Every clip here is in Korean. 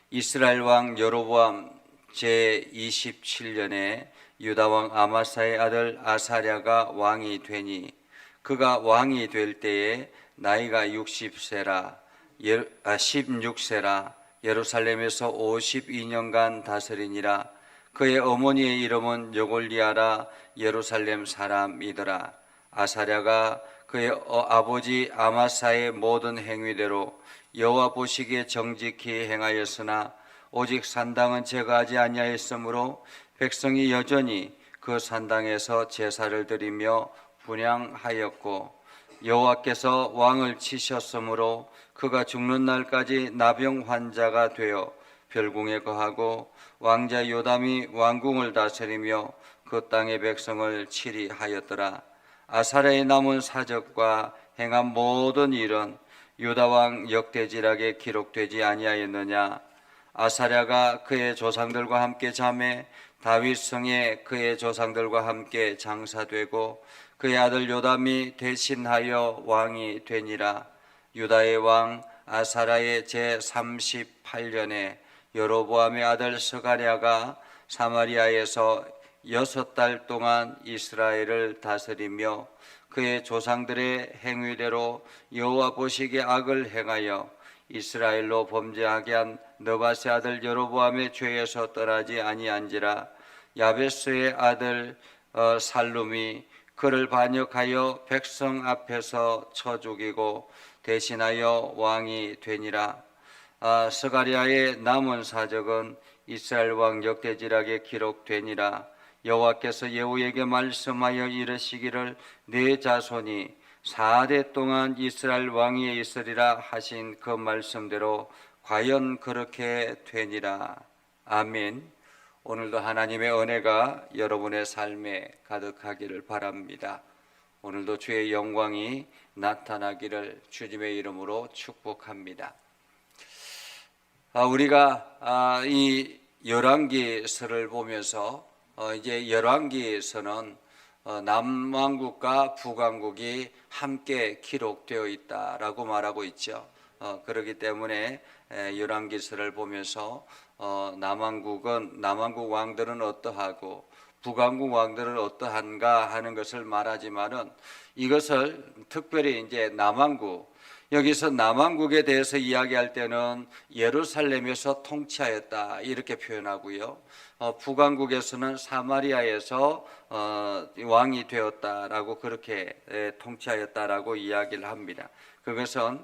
이스라엘 왕 여로보암 제27년에 유다 왕 아마사의 아들 아사랴가 왕이 되니 그가 왕이 될 때에 나이가 16세라 예루살렘에서 52년간 다스리니라. 그의 어머니의 이름은 여골리아라 예루살렘 사람이더라. 아사랴가 그의 아버지 아마사의 모든 행위대로 여호와 보시기에 정직히 행하였으나 오직 산당은 제거하지 아니하였으므로 백성이 여전히 그 산당에서 제사를 드리며 분향하였고 여호와께서 왕을 치셨으므로 그가 죽는 날까지 나병 환자가 되어 별궁에 거하고 왕자 요담이 왕궁을 다스리며 그 땅의 백성을 치리하였더라. 아사랴의 남은 사적과 행한 모든 일은 유다 왕 역대지락에 기록되지 아니하였느냐. 아사랴가 그의 조상들과 함께 잠에 다윗 성에 그의 조상들과 함께 장사되고 그의 아들 요담이 대신하여 왕이 되니라. 유다의 왕 아사랴의 제38년에 여로보암의 아들 스가랴가 사마리아에서 6달 동안 이스라엘을 다스리며 그의 조상들의 행위대로 여호와 보시기에 악을 행하여 이스라엘로 범죄하게 한 느밧의 아들 여로보암의 죄에서 떠나지 아니한지라. 야베스의 아들 살룸이 그를 반역하여 백성 앞에서 쳐 죽이고 대신하여 왕이 되니라. 스가랴의 남은 사적은 이스라엘 왕 역대지락에 기록되니라. 여호와께서 예후에게 말씀하여 이르시기를 네 자손이 4대 동안 이스라엘 왕위에 있으리라 하신 그 말씀대로 과연 그렇게 되니라. 아멘. 오늘도 하나님의 은혜가 여러분의 삶에 가득하기를 바랍니다. 오늘도 주의 영광이 나타나기를 주님의 이름으로 축복합니다. 우리가 이 열왕기서를 보면서 이제 열왕기서는 남왕국과 북왕국이 함께 기록되어 있다라고 말하고 있죠. 그렇기 때문에 열왕기서를 보면서 남왕국 왕들은 어떠하고 북왕국 왕들은 어떠한가 하는 것을 말하지만은 이것을 특별히 이제 남왕국, 여기서 남왕국에 대해서 이야기할 때는 예루살렘에서 통치하였다 이렇게 표현하고요. 북왕국에서는 사마리아에서 왕이 되었다라고 그렇게 통치하였다라고 이야기를 합니다. 그것은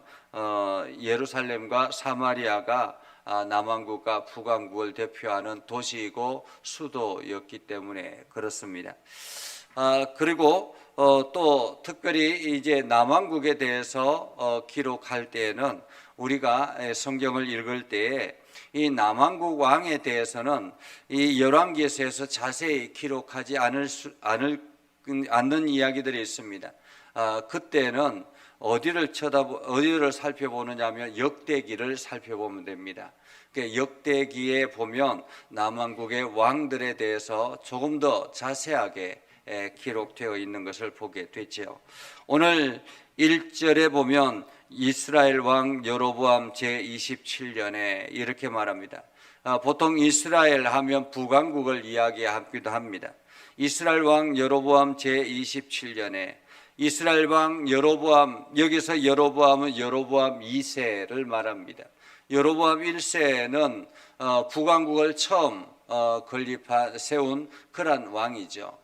예루살렘과 사마리아가 남왕국과 북왕국을 대표하는 도시이고 수도였기 때문에 그렇습니다. 그리고 또 특별히 이제 남왕국에 대해서 기록할 때에는 우리가 성경을 읽을 때에 이 남왕국 왕에 대해서는 이 열왕기서에서 자세히 기록하지 않는 이야기들이 있습니다. 그때는 어디를 살펴보느냐 하면 역대기를 살펴보면 됩니다. 역대기에 보면 남왕국의 왕들에 대해서 조금 더 자세하게 기록되어 있는 것을 보게 되죠. 오늘 1절에 보면 이스라엘 왕 여로보암 제27년에 이렇게 말합니다. 보통 이스라엘 하면 북왕국을 이야기하기도 합니다. 이스라엘 왕 여로보암 제27년에 이스라엘 왕 여로보암, 여기서 여로보암은 여로보암 2세를 말합니다. 여로보암 1세는 북왕국을 처음 세운 그런 왕이죠.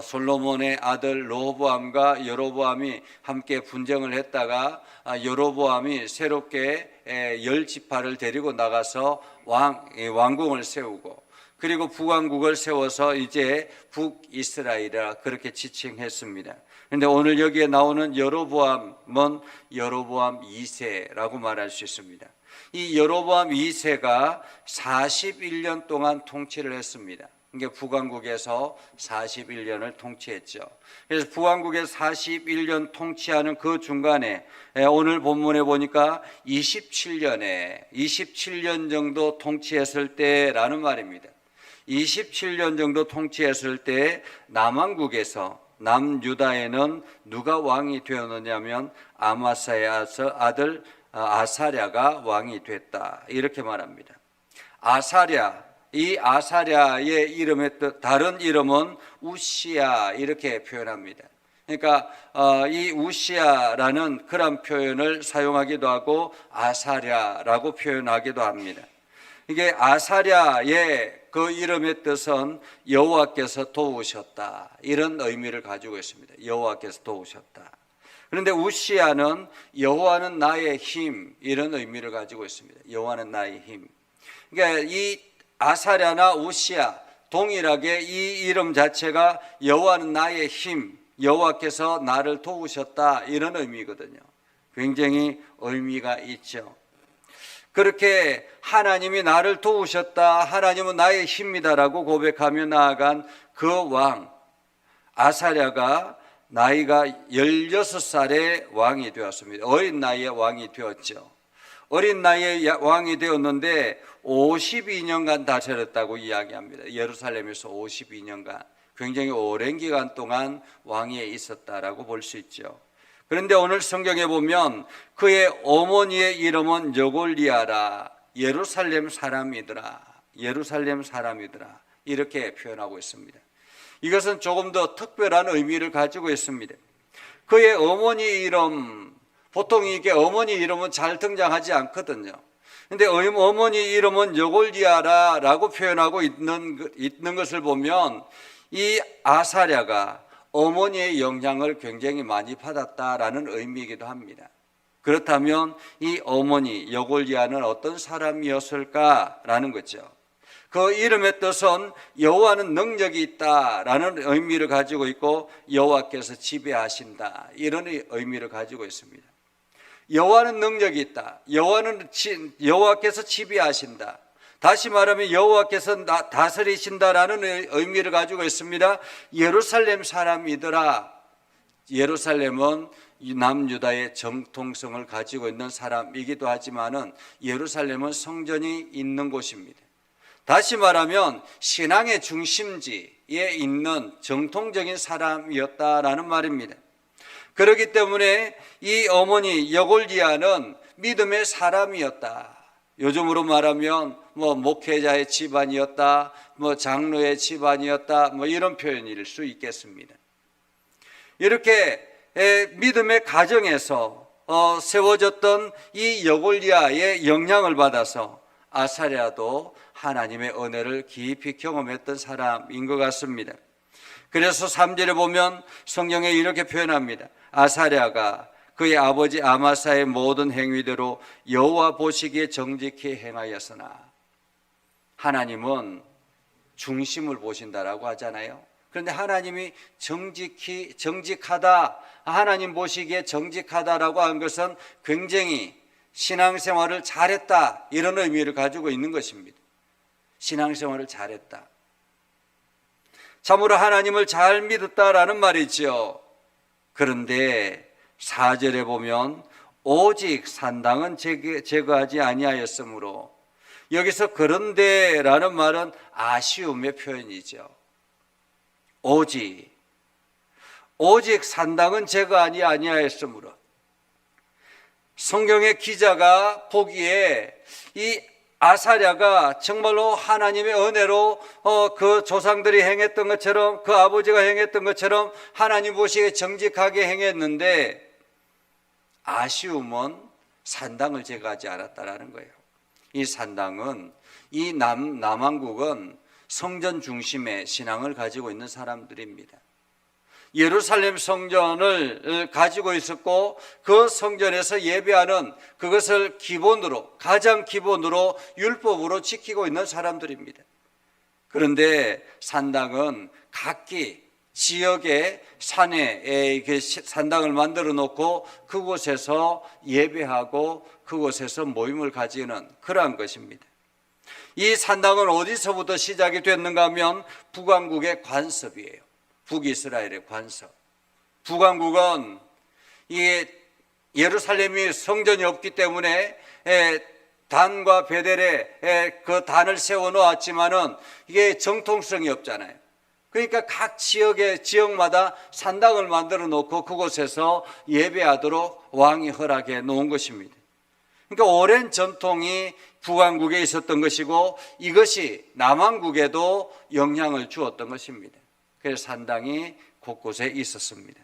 솔로몬의 아들 르호보암과 여로보암이 함께 분쟁을 했다가 여로보암이 새롭게 10지파를 데리고 나가서 왕궁을 세우고 그리고 북왕국을 세워서 이제 북이스라엘이라 그렇게 지칭했습니다. 그런데 오늘 여기에 나오는 여로보암은 여로보암 2세라고 말할 수 있습니다. 이 여로보암 2세가 41년 동안 통치를 했습니다. 그러니까 북왕국에서 41년을 통치했죠. 그래서 북왕국에서 41년 통치하는 그 중간에 오늘 본문에 보니까 27년 정도 통치했을 때라는 말입니다. 27년 정도 통치했을 때 남왕국에서 남유다에는 누가 왕이 되었느냐면 아마사의 아들 아사랴가 왕이 됐다 이렇게 말합니다. 아사랴, 이 아사랴의 이름의 뜻, 다른 이름은 우시야 이렇게 표현합니다. 그러니까 이 우시야라는 그런 표현을 사용하기도 하고 아사랴라고 표현하기도 합니다. 이게 아사랴의 그 이름의 뜻은 여호와께서 도우셨다 이런 의미를 가지고 있습니다. 여호와께서 도우셨다. 그런데 우시야는 여호와는 나의 힘 이런 의미를 가지고 있습니다. 여호와는 나의 힘. 그러니까 이 아사랴나 우시야 동일하게 이 이름 자체가 여호와는 나의 힘, 여호와께서 나를 도우셨다 이런 의미거든요. 굉장히 의미가 있죠. 그렇게 하나님이 나를 도우셨다, 하나님은 나의 힘이다라고 고백하며 나아간 그 왕 아사랴가 나이가 16살의 왕이 되었습니다. 어린 나이에 왕이 되었죠. 어린 나이에 왕이 되었는데 52년간 다스렸다고 이야기합니다. 예루살렘에서 52년간 굉장히 오랜 기간 동안 왕위에 있었다라고 볼 수 있죠. 그런데 오늘 성경에 보면 그의 어머니의 이름은 여골리아라, 예루살렘 사람이더라, 예루살렘 사람이더라 이렇게 표현하고 있습니다. 이것은 조금 더 특별한 의미를 가지고 있습니다. 그의 어머니 이름, 보통 이게 어머니 이름은 잘 등장하지 않거든요. 그런데 어머니 이름은 여골리아라라고 표현하고 있는 것을 보면 이 아사랴가 어머니의 영향을 굉장히 많이 받았다라는 의미이기도 합니다. 그렇다면 이 어머니 여골리아는 어떤 사람이었을까라는 거죠. 그 이름의 뜻은 여호와는 능력이 있다라는 의미를 가지고 있고 여호와께서 지배하신다 이런 의미를 가지고 있습니다. 여호와는 능력이 있다. 여호와께서 지배하신다. 다시 말하면 여호와께서 다스리신다라는 의미를 가지고 있습니다. 예루살렘 사람이더라. 예루살렘은 남유다의 정통성을 가지고 있는 사람이기도 하지만은 예루살렘은 성전이 있는 곳입니다. 다시 말하면 신앙의 중심지에 있는 정통적인 사람이었다라는 말입니다. 그렇기 때문에 이 어머니 여골리아는 믿음의 사람이었다. 요즘으로 말하면 목회자의 집안이었다, 장로의 집안이었다, 이런 표현일 수 있겠습니다. 이렇게 믿음의 가정에서 세워졌던 이 여골리아의 영향을 받아서 아사랴도 하나님의 은혜를 깊이 경험했던 사람인 것 같습니다. 그래서 3절에 보면 성경에 이렇게 표현합니다. 아사랴가 그의 아버지 아마사의 모든 행위대로 여호와 보시기에 정직히 행하였으나, 하나님은 중심을 보신다라고 하잖아요. 그런데 하나님이 정직하다, 하나님 보시기에 정직하다라고 한 것은 굉장히 신앙생활을 잘했다 이런 의미를 가지고 있는 것입니다. 신앙생활을 잘했다, 참으로 하나님을 잘 믿었다라는 말이죠. 그런데 4절에 보면 오직 산당은 제거하지 아니하였으므로, 여기서 그런데라는 말은 아쉬움의 표현이죠. 오직 산당은 제거하지 아니하였으므로, 성경의 기자가 보기에 이 아사랴가 정말로 하나님의 은혜로 그 조상들이 행했던 것처럼, 그 아버지가 행했던 것처럼 하나님 보시기에 정직하게 행했는데, 아쉬움은 산당을 제거하지 않았다라는 거예요. 이 산당은, 이 남왕국은 성전 중심의 신앙을 가지고 있는 사람들입니다. 예루살렘 성전을 가지고 있었고, 그 성전에서 예배하는 그것을 기본으로, 가장 기본으로 율법으로 지키고 있는 사람들입니다. 그런데 산당은 각기 지역의 산에 산당을 만들어 놓고 그곳에서 예배하고 그곳에서 모임을 가지는 그러한 것입니다. 이 산당은 어디서부터 시작이 됐는가 하면 북왕국의 관습이에요. 북이스라엘의 관습. 북왕국은 이 예루살렘이 성전이 없기 때문에 단과 베델에 그 단을 세워 놓았지만은 이게 정통성이 없잖아요. 그러니까 각 지역마다 산당을 만들어 놓고 그곳에서 예배하도록 왕이 허락해 놓은 것입니다. 그러니까 오랜 전통이 북왕국에 있었던 것이고 이것이 남왕국에도 영향을 주었던 것입니다. 그래서 산당이 곳곳에 있었습니다.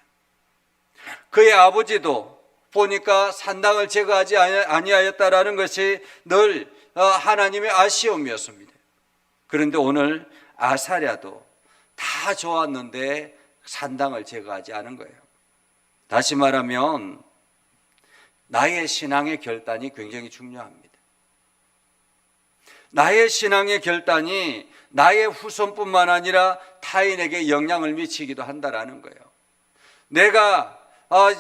그의 아버지도 보니까 산당을 제거하지 아니하였다라는 것이 늘 하나님의 아쉬움이었습니다. 그런데 오늘 아사랴도 다 좋았는데 산당을 제거하지 않은 거예요. 다시 말하면 나의 신앙의 결단이 굉장히 중요합니다. 나의 신앙의 결단이 나의 후손뿐만 아니라 타인에게 영향을 미치기도 한다라는 거예요. 내가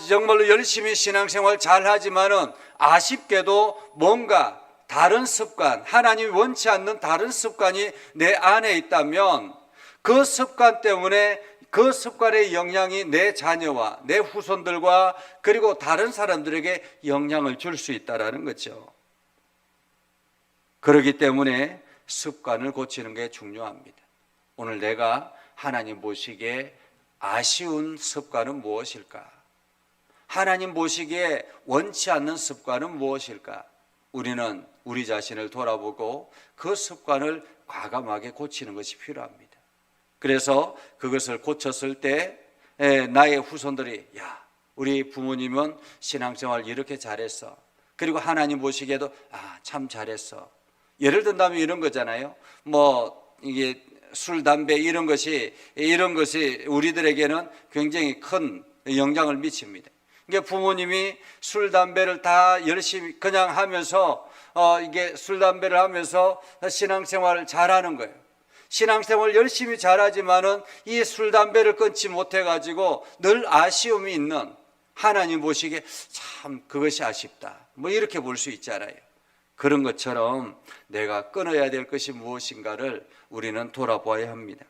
정말로 열심히 신앙생활 잘하지만은 아쉽게도 뭔가 다른 습관, 하나님이 원치 않는 다른 습관이 내 안에 있다면 그 습관 때문에 그 습관의 영향이 내 자녀와 내 후손들과 그리고 다른 사람들에게 영향을 줄 수 있다는 거죠. 그렇기 때문에 습관을 고치는 게 중요합니다. 오늘 내가 하나님 보시기에 아쉬운 습관은 무엇일까? 하나님 보시기에 원치 않는 습관은 무엇일까? 우리는 우리 자신을 돌아보고 그 습관을 과감하게 고치는 것이 필요합니다. 그래서 그것을 고쳤을 때 나의 후손들이 야, 우리 부모님은 신앙생활 이렇게 잘했어. 그리고 하나님 보시기에도 참 잘했어. 예를 든다면 이런 거잖아요. 이게 술, 담배 이런 것이 우리들에게는 굉장히 큰 영향을 미칩니다. 그러니까 부모님이 술, 담배를 다 열심히 그냥 하면서 이게 술, 담배를 하면서 신앙생활을 잘하는 거예요. 신앙생활 열심히 잘하지만은 이 술, 담배를 끊지 못해가지고 늘 아쉬움이 있는 하나님 보시기에 참 그것이 아쉽다. 이렇게 볼 수 있잖아요. 그런 것처럼 내가 끊어야 될 것이 무엇인가를 우리는 돌아보아야 합니다.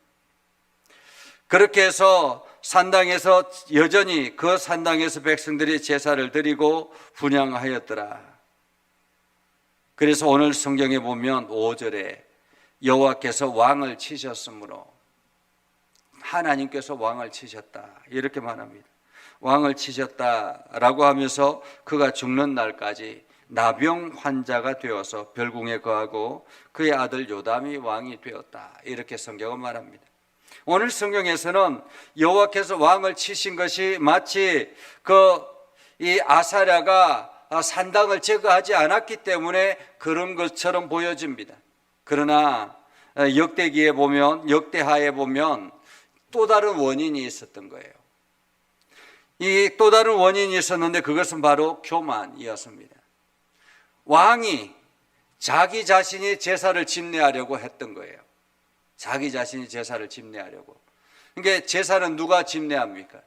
그렇게 해서 산당에서 여전히 그 산당에서 백성들이 제사를 드리고 분향하였더라. 그래서 오늘 성경에 보면 5절에 여호와께서 왕을 치셨으므로 하나님께서 왕을 치셨다 이렇게 말합니다. 왕을 치셨다라고 하면서 그가 죽는 날까지 나병 환자가 되어서 별궁에 거하고 그의 아들 요담이 왕이 되었다 이렇게 성경은 말합니다. 오늘 성경에서는 여호와께서 왕을 치신 것이 마치 이 아사랴가 산당을 제거하지 않았기 때문에 그런 것처럼 보여집니다. 그러나 역대기에 보면 역대하에 보면 또 다른 원인이 있었던 거예요. 이 또 다른 원인이 있었는데 그것은 바로 교만이었습니다. 왕이 자기 자신이 제사를 집례하려고 했던 거예요. 자기 자신이 제사를 집례하려고. 그러니까 제사는 누가 집례합니까?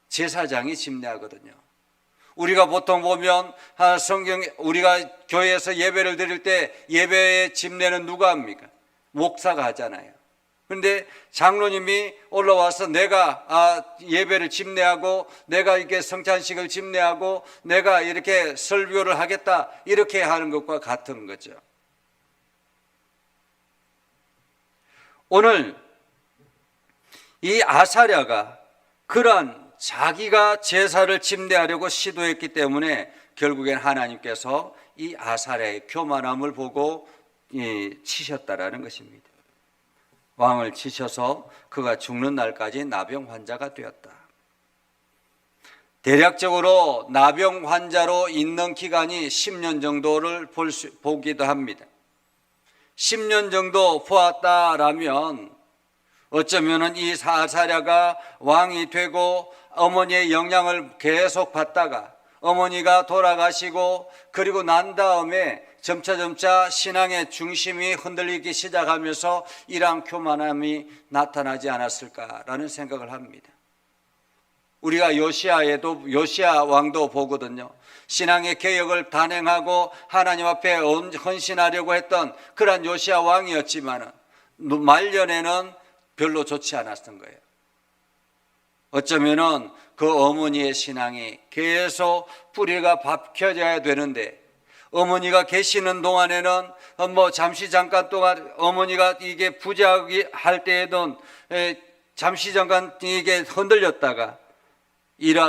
제사장이 집례하거든요. 우리가 보통 보면 우리가 교회에서 예배를 드릴 때 예배의 집례는 누가 합니까? 목사가 하잖아요. 그런데 장로님이 올라와서 내가 예배를 집례하고 내가 이렇게 성찬식을 집례하고 내가 이렇게 설교를 하겠다 이렇게 하는 것과 같은 거죠. 오늘 이 아사랴가 그러한 자기가 제사를 집례하려고 시도했기 때문에 결국엔 하나님께서 이 아사랴의 교만함을 보고 치셨다라는 것입니다. 왕을 치셔서 그가 죽는 날까지 나병 환자가 되었다. 대략적으로 나병 환자로 있는 기간이 10년 정도를 보기도 합니다. 10년 정도 보았다라면 어쩌면은 이 아사랴가 왕이 되고 어머니의 영향을 계속 받다가 어머니가 돌아가시고 그리고 난 다음에 점차 신앙의 중심이 흔들리기 시작하면서 이러한 교만함이 나타나지 않았을까라는 생각을 합니다. 우리가 요시야 왕도 보거든요. 신앙의 개혁을 단행하고 하나님 앞에 헌신하려고 했던 그러한 요시야 왕이었지만 말년에는 별로 좋지 않았던 거예요. 어쩌면은 그 어머니의 신앙이 계속 뿌리가 박혀져야 되는데 어머니가 계시는 동안에는 잠시 잠깐 동안 어머니가 이게 부재할 때에는 잠시 잠깐 이게 흔들렸다가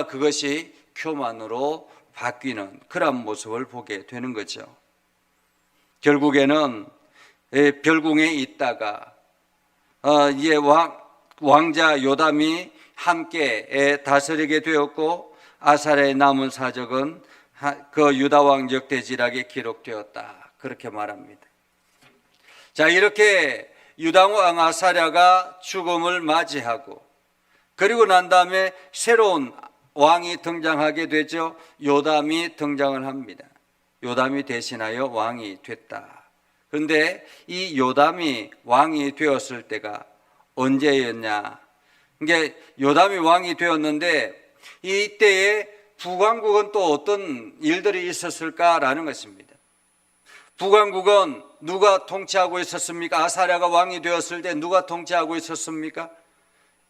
그것이 교만으로 바뀌는 그런 모습을 보게 되는 거죠. 결국에는 별궁에 있다가 이제 왕자 요담이 함께 다스리게 되었고, 아사랴의 남은 사적은 그 유다 왕 역대지락에 기록되었다, 그렇게 말합니다. 자, 이렇게 유다 왕 아사랴가 죽음을 맞이하고, 그리고 난 다음에 새로운 왕이 등장하게 되죠. 요담이 등장을 합니다. 요담이 대신하여 왕이 됐다. 그런데 이 요담이 왕이 되었을 때가 언제였냐? 이게 요담이 왕이 되었는데, 이때에 북왕국은 또 어떤 일들이 있었을까라는 것입니다. 북왕국은 누가 통치하고 있었습니까? 아사랴가 왕이 되었을 때 누가 통치하고 있었습니까?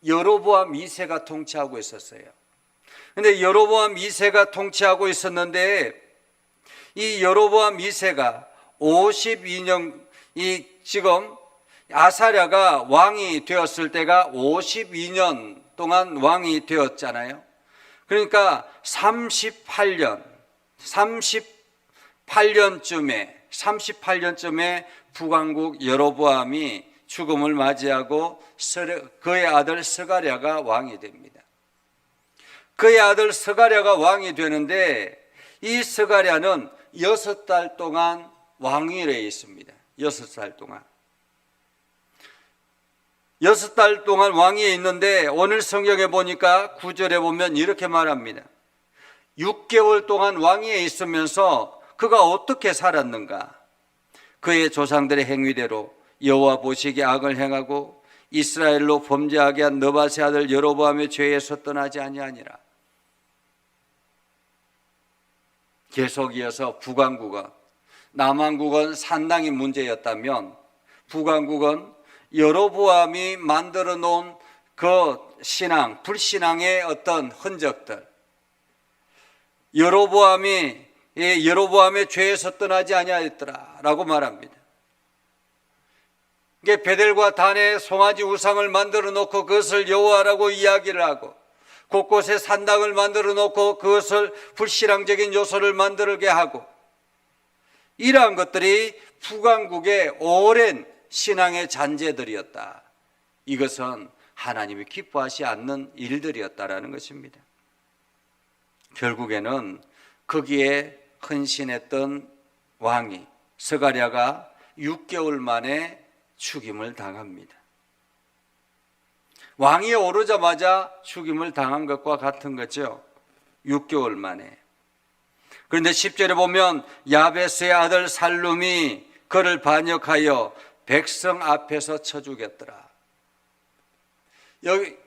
여로보암 2세가 통치하고 있었어요. 그런데 여로보암 2세가 통치하고 있었는데, 이 여로보암 2세가 52년, 지금 아사랴가 왕이 되었을 때가 52년 동안 왕이 되었잖아요. 그러니까 38년쯤에 북왕국 여로보암이 죽음을 맞이하고 그의 아들 스가랴가 왕이 됩니다. 그의 아들 스가랴가 왕이 되는데, 이 스가랴는 6달 동안 왕위에 있습니다. 6달 동안. 6달 동안 왕위에 있는데, 오늘 성경에 보니까 9절에 보면 이렇게 말합니다. 6개월 동안 왕위에 있으면서 그가 어떻게 살았는가? 그의 조상들의 행위대로 여호와 보시기에 악을 행하고 이스라엘로 범죄하게 한 느밧의 아들 여로보암의 죄에서 떠나지 아니하니라. 계속 이어서 북왕국은, 남왕국은 상당히 문제였다면 북왕국은 여로보암이 만들어 놓은 그 신앙, 불신앙의 어떤 흔적들, 여로보암의 죄에서 떠나지 아니하였더라 라고 말합니다. 이게 베델과 단에 송아지 우상을 만들어 놓고 그것을 여호와라고 이야기를 하고, 곳곳에 산당을 만들어 놓고 그것을 불신앙적인 요소를 만들게 하고, 이러한 것들이 북왕국의 오랜 신앙의 잔재들이었다. 이것은 하나님이 기뻐하지 않는 일들이었다라는 것입니다. 결국에는 거기에 헌신했던 왕이 스가랴가 6개월 만에 죽임을 당합니다. 왕위에 오르자마자 죽임을 당한 것과 같은 거죠. 6개월 만에. 그런데 10절에 보면 야베스의 아들 살룸이 그를 반역하여 백성 앞에서 쳐 죽였더라.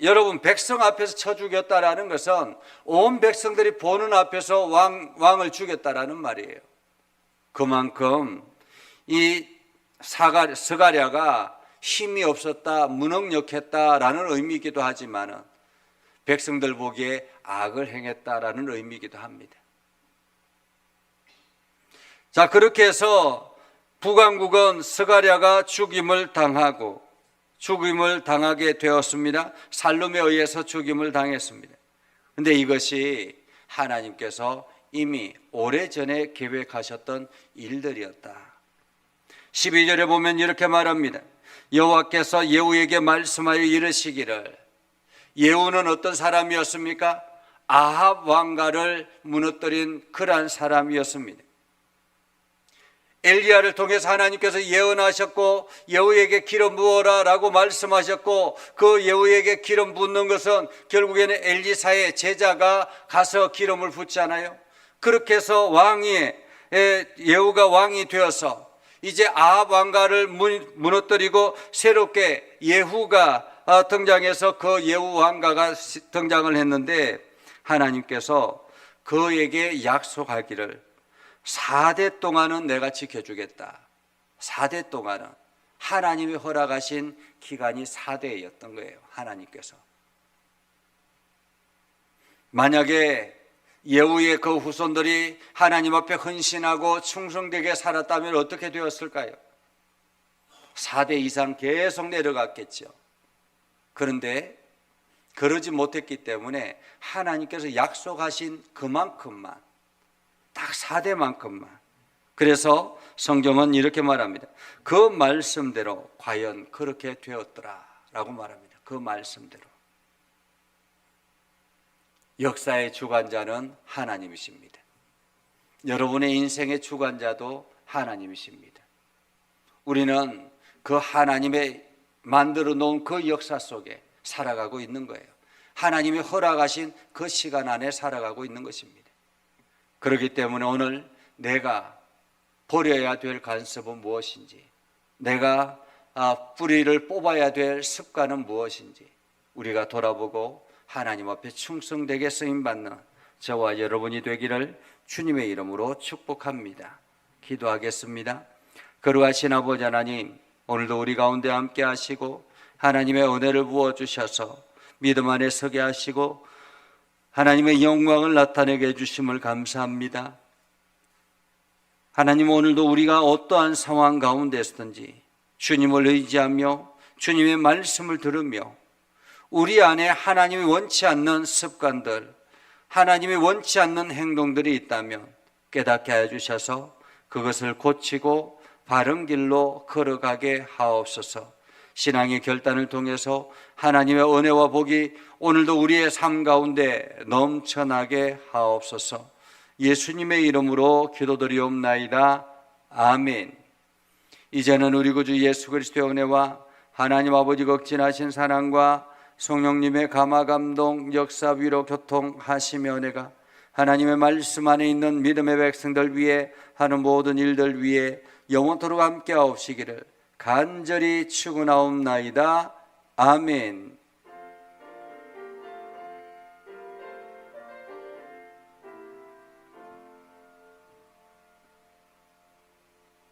여러분, 백성 앞에서 쳐 죽였다라는 것은 온 백성들이 보는 앞에서 왕을 죽였다라는 말이에요. 그만큼 이 스가랴가 힘이 없었다, 무능력했다라는 의미이기도 하지만 백성들 보기에 악을 행했다라는 의미이기도 합니다. 자, 그렇게 해서 북왕국은 스가랴가 죽임을 당하게 되었습니다. 살룸에 의해서 죽임을 당했습니다. 그런데 이것이 하나님께서 이미 오래전에 계획하셨던 일들이었다. 12절에 보면 이렇게 말합니다. 여호와께서 예후에게 말씀하여 이르시기를. 예후는 어떤 사람이었습니까? 아합 왕가를 무너뜨린 그러한 사람이었습니다. 엘리야를 통해서 하나님께서 예언하셨고, 예후에게 기름 부어라 라고 말씀하셨고, 그 예후에게 기름 붓는 것은 결국에는 엘리사의 제자가 가서 기름을 붓잖아요. 그렇게 해서 예후가 왕이 되어서 이제 아합 왕가를 무너뜨리고 새롭게 예후가 등장해서 그 예후 왕가가 등장을 했는데, 하나님께서 그에게 약속하기를 4대 동안은 내가 지켜주겠다. 4대 동안은 하나님이 허락하신 기간이 4대였던 거예요. 하나님께서. 만약에 예후의 그 후손들이 하나님 앞에 헌신하고 충성되게 살았다면 어떻게 되었을까요? 4대 이상 계속 내려갔겠죠. 그런데 그러지 못했기 때문에 하나님께서 약속하신 그만큼만, 딱 4대만큼만, 그래서 성경은 이렇게 말합니다. 그 말씀대로 과연 그렇게 되었더라 라고 말합니다. 그 말씀대로. 역사의 주관자는 하나님이십니다. 여러분의 인생의 주관자도 하나님이십니다. 우리는 그 하나님의 만들어 놓은 그 역사 속에 살아가고 있는 거예요. 하나님이 허락하신 그 시간 안에 살아가고 있는 것입니다. 그렇기 때문에 오늘 내가 버려야 될 간섭은 무엇인지, 내가 뿌리를 뽑아야 될 습관은 무엇인지 우리가 돌아보고 하나님 앞에 충성되게 쓰임받는 저와 여러분이 되기를 주님의 이름으로 축복합니다. 기도하겠습니다. 거룩하신 아버지 하나님, 오늘도 우리 가운데 함께 하시고 하나님의 은혜를 부어주셔서 믿음 안에 서게 하시고 하나님의 영광을 나타내게 해주심을 감사합니다. 하나님, 오늘도 우리가 어떠한 상황 가운데 있든지 주님을 의지하며 주님의 말씀을 들으며 우리 안에 하나님이 원치 않는 습관들, 하나님이 원치 않는 행동들이 있다면 깨닫게 해주셔서 그것을 고치고 바른 길로 걸어가게 하옵소서. 신앙의 결단을 통해서 하나님의 은혜와 복이 오늘도 우리의 삶 가운데 넘쳐나게 하옵소서. 예수님의 이름으로 기도드리옵나이다. 아멘. 이제는 우리 구주 예수 그리스도의 은혜와 하나님 아버지 극진하신 사랑과 성령님의 감화 감동 역사 위로 교통하시며 은혜가 하나님의 말씀 안에 있는 믿음의 백성들 위해 하는 모든 일들 위해 영원토록 함께 하옵시기를 간절히 축원하옵나이다. 아멘.